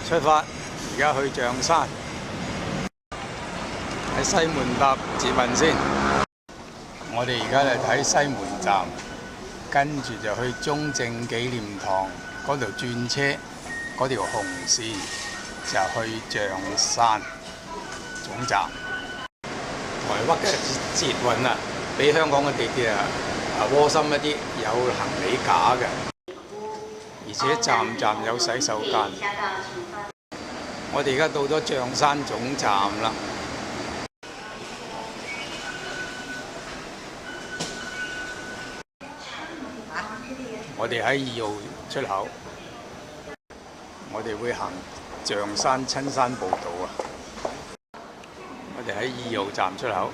出發，而家去象山，喺西門搭捷運先。我哋而家嚟睇西門站，跟住就去中正紀念堂嗰度轉車，嗰條紅線就去象山總站。台北嘅捷運啊，比香港嘅地鐵窩心一啲，有行李架嘅，而且站站有洗手間。我哋而家到咗象山總站啦。我哋喺2號出口，我哋會行象山親山步道啊！我哋喺2號站出口。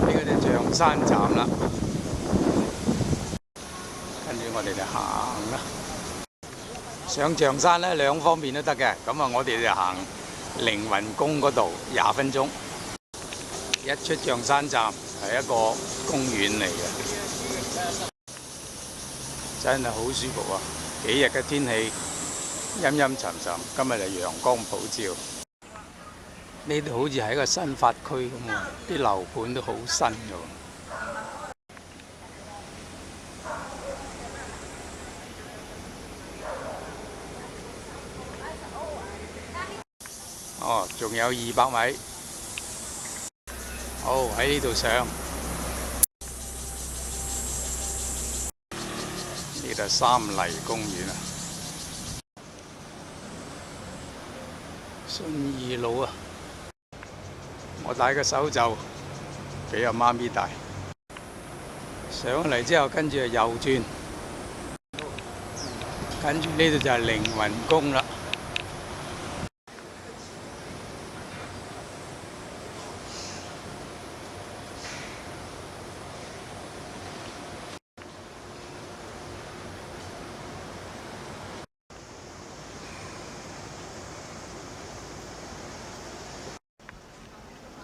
呢個就象山站啦，跟住我哋就行啦。上象山咧2方面都得嘅，咁啊我哋就行凌雲宮嗰度20分鐘。一出象山站係一個公園嚟嘅，真係好舒服啊！幾日嘅天氣陰陰沉沉，今日就陽光普照。呢度好似係一個新發區咁喎，啲樓盤都好新㗎喎。哦，仲有200米。好，喺呢度上。呢度三黎公園啊，信義路啊。我戴個手袖俾阿媽咪戴。上嚟之後，跟住就右轉，跟住呢度就係凌雲宮啦。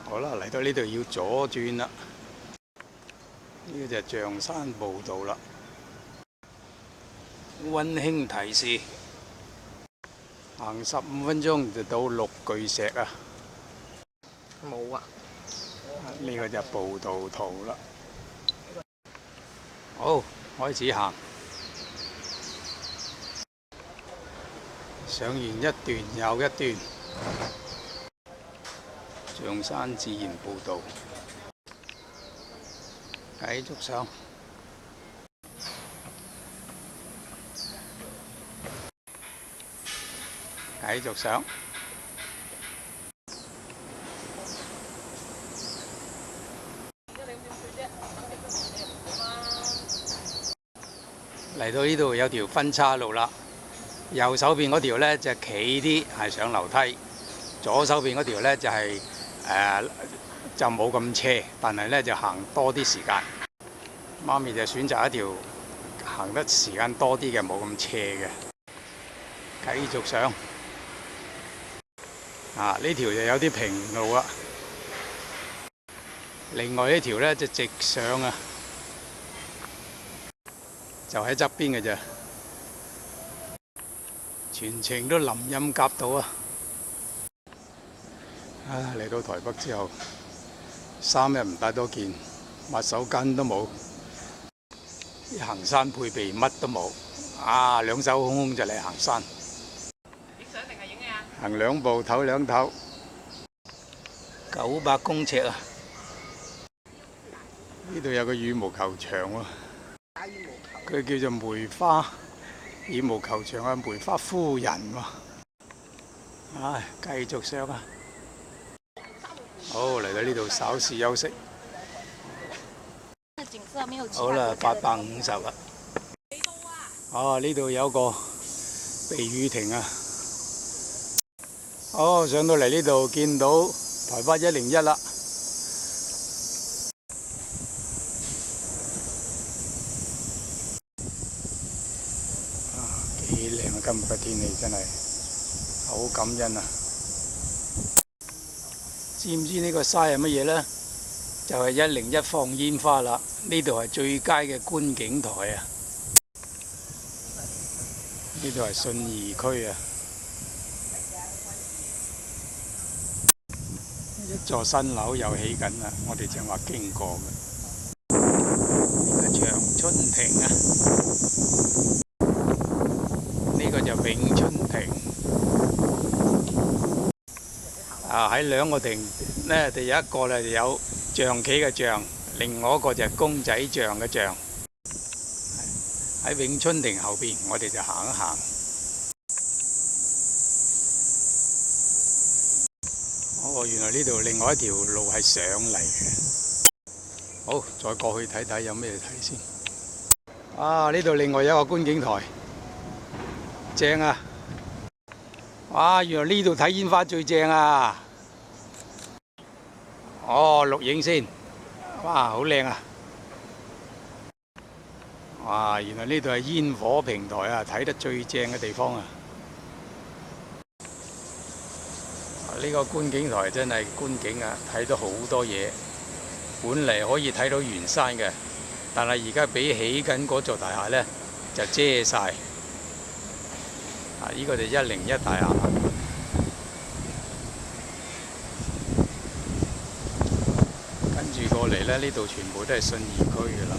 好啦，嚟到呢度要左轉啦。呢個就係象山步道啦。溫馨提示：行15分鐘就到綠巨石啊！冇啊！呢個就係步道圖啦。好，開始行。上完一段又一段。象山自然步道，繼續上，繼續上，嚟到呢度有條分岔路啦。右手邊嗰條呢就企啲係上樓梯，左手邊嗰條呢就係就冇咁斜，但係呢就行多啲時間。媽咪就選擇一條行得時間多啲嘅，冇咁斜嘅。繼續上，呢條就有啲平路啦。另外呢條呢就直上啊，就喺側邊嘅啫。全程都林蔭夾道啊！嚟到台北之後，衫又唔帶多件，抹手巾都冇，行山配備乜都冇，兩手空空就嚟行山。影相定係影咩啊？行2步唞2唞，900公尺啊！呢度有個羽毛球場喎，佢叫做梅花羽毛球場啊，梅花夫人喎。繼續上啊！好，嚟到呢度稍事休息。好啦，850啊！呢度有個避雨亭啊！哦，上到嚟呢度見到台北101啦。幾靚啊！今日嘅天氣真係好感恩啊！知唔知呢個嘥係乜嘢呢？就係101放煙花啦！呢度係最佳嘅觀景台啊！呢度係信義區啊！一座新樓又起緊啦，我哋正話經過嘅呢個長春亭啊，呢個就永春亭啊。喺兩個亭呢，就有一個咧就有象棋嘅象，另外一個就係公仔象嘅象。喺永春亭後邊，我哋就行一行。哦，原來呢度另外一條路係上嚟嘅。好，再過去睇睇有咩睇先。啊，呢度另外有一個觀景台，正啊！哇，原來呢度睇煙花最正啊！哦，錄影先。哇，好靚啊！哇，原來呢度係煙火平台啊，睇得最正嘅地方啊！呢個觀景台真係觀景啊，睇到好多嘢。本嚟可以睇到圓山嘅，但係而家俾起緊嗰座大廈呢，就遮晒。啊，呢個就101大廈。跟住過嚟呢，呢度全部都係信義區嘅啦。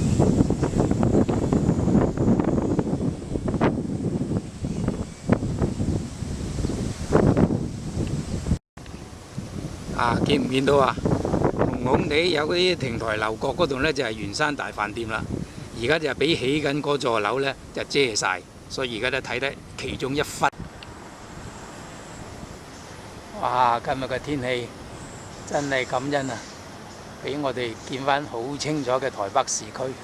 啊，見唔見到啊？紅紅地有嗰啲亭台樓閣嗰度呢，就係圓山大飯店啦。而家就俾起緊嗰座樓呢，就遮晒，所以而家都睇得其中一忽。哇！今日嘅天氣真係感恩啊，俾我哋見翻好清楚嘅台北市區。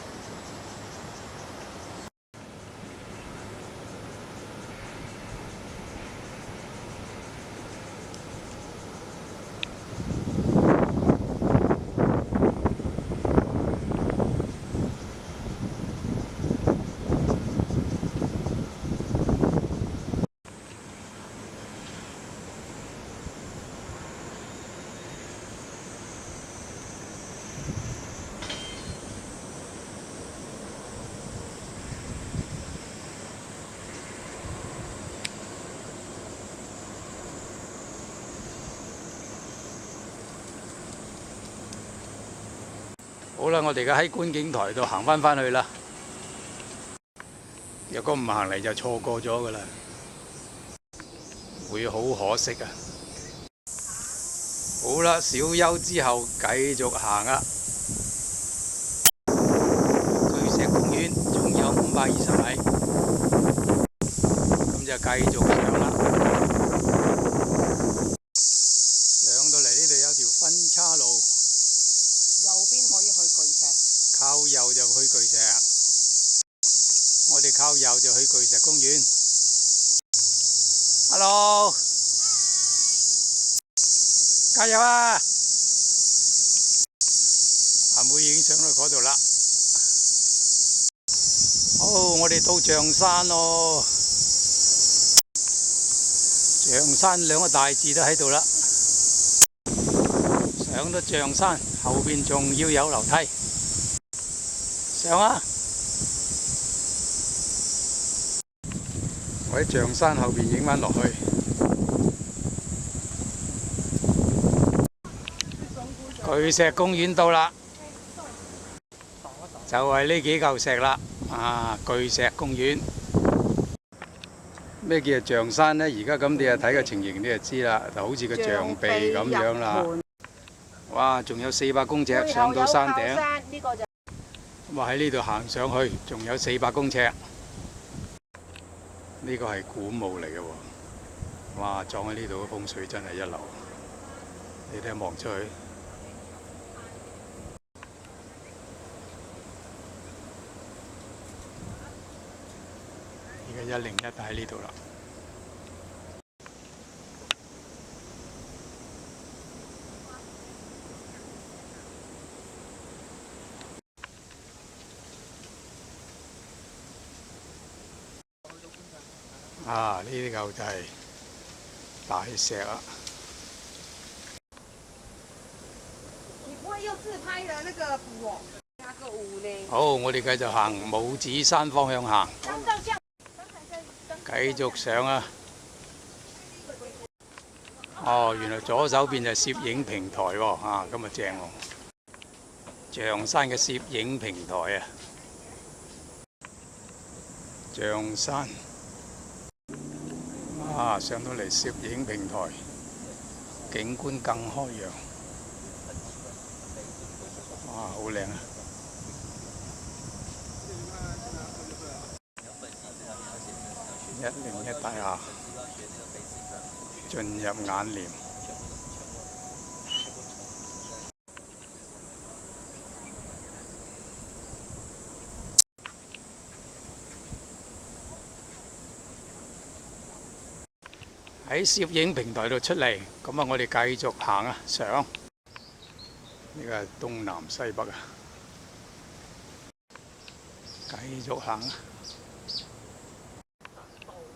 好啦，我哋而家喺觀景台度行翻去啦。若果唔行嚟就錯過咗噶啦，會好可惜啊！好啦，小休之後繼續行啊。巨石公園仲有520米，咁就繼續上啦。上到嚟呢度有條分岔路。右邊可以去巨石，靠右就去巨石，我哋靠右就去巨石公園。Hello， 加油啊！阿妹已經上到嗰度啦。好，我哋到象山咯。象山兩個大字都喺度啦。上到象山，後邊仲要有樓梯，上啊！我喺象山後邊影返落去，巨石公園到啦，就係呢幾嚿石啦。啊，巨石公園。咩叫象山呢？而家咁你啊睇個情形你就知啦，就好似個象鼻咁樣啦。哇！仲有400公尺上到山頂，哇！喺呢度行上去，仲有400公尺，呢個係古墓嚟嘅喎。哇！撞喺呢度嘅風水真係一流，你睇下望出去。而家101就喺呢度啦。啊！呢啲嚿就係大石啊！你不會又自拍的那個舞哦？那個舞呢？好，我哋繼續行拇指山方向行，繼續上啊！哦，原來左手邊就係攝影平台喎，啊，咁啊正喎！象山嘅攝影平台啊，象山啊，上到嚟攝影平台，景觀更開揚，哇，好靚啊！101大廈進入眼簾。喺攝影平台度出嚟，咁啊，我哋繼續行啊，上呢個係東南西北啊，繼續行啊，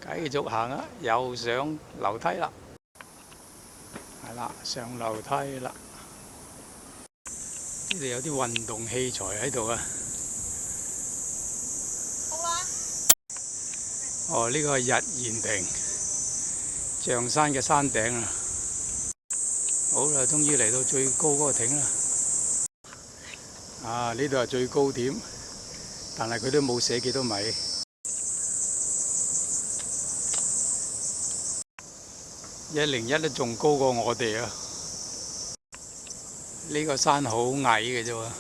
繼續行啊，又上樓梯啦，係啦，上樓梯啦，呢度有啲運動器材喺度啊。哦，呢個係日賢亭。象山嘅山頂啊！好啦，終於嚟到最高嗰個頂啦！啊，呢度係最高點，但係佢都冇寫幾多米。101都仲高過我哋啊！呢個山好矮嘅啫喎，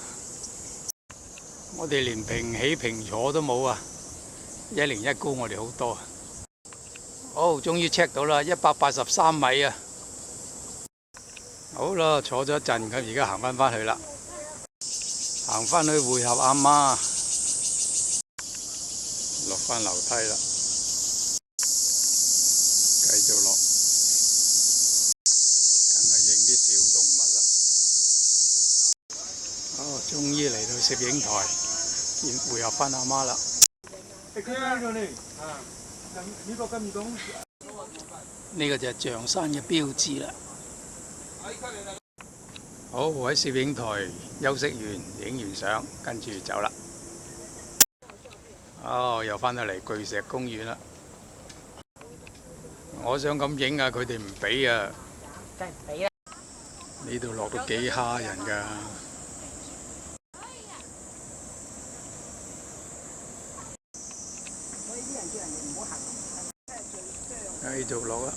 我哋連平起平坐都冇啊！101高我哋好多啊！好，終於 check 到啦，183米啊！好啦，坐咗一陣，咁而家行翻去啦，行翻去會合阿媽，落翻樓梯啦，繼續落，梗係影啲小動物啦。哦，終於嚟到攝影台，見會合翻阿媽啦。呢個就係象山嘅標誌啦。好，喺攝影台休息完，影完相，跟住走啦。哦，又翻到嚟巨石公園啦。我想咁影啊，佢哋唔俾啊。梗係唔俾啦。呢度落到幾蝦人㗎。繼續落啊！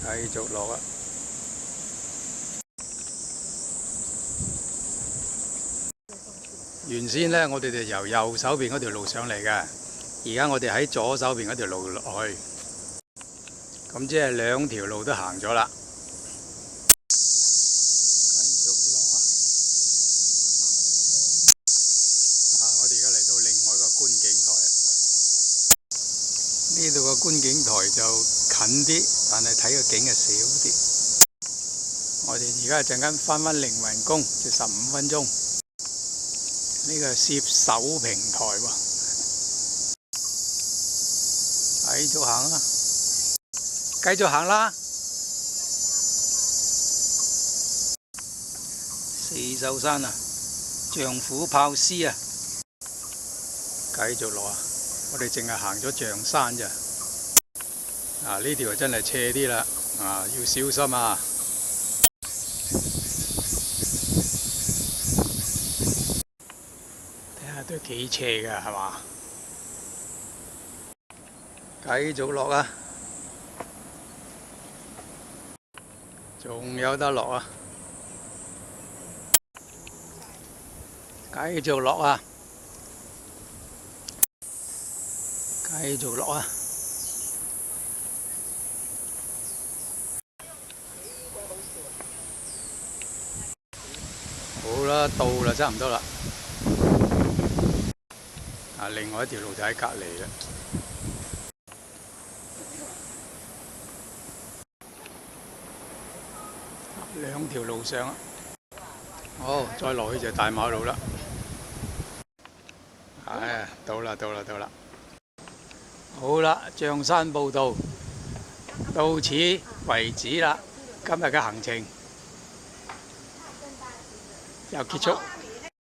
繼續落啊！原先呢，我哋就由右手邊嗰條路上嚟嘅，而家我哋喺左手邊嗰條路落去，咁即係兩條路都行咗啦。繼續落啊！啊！我哋而家嚟到另外一個觀景台。呢度個觀景台就近啲，但係睇個景係少啲。我哋而家陣間翻靈雲宮，就15分鐘。呢個係攝手平台喎，繼續行啦，繼續行啦。四獸山啊，象虎豹獅啊，繼續落啊！我哋淨係行咗象山咋，啊呢條真係斜啲啦，啊要小心啊！睇下都幾斜㗎，係嘛？繼續落啊！仲有得落啊！繼續落啊！繼續落啊！好啦，到啦，差唔多啦。啊，另外一條路就喺隔離啦。兩條路上啊。好，再落去就大馬路啦。唉，到啦，到啦，到啦。好啦，象山步道到此為止啦，今日嘅行程又結束。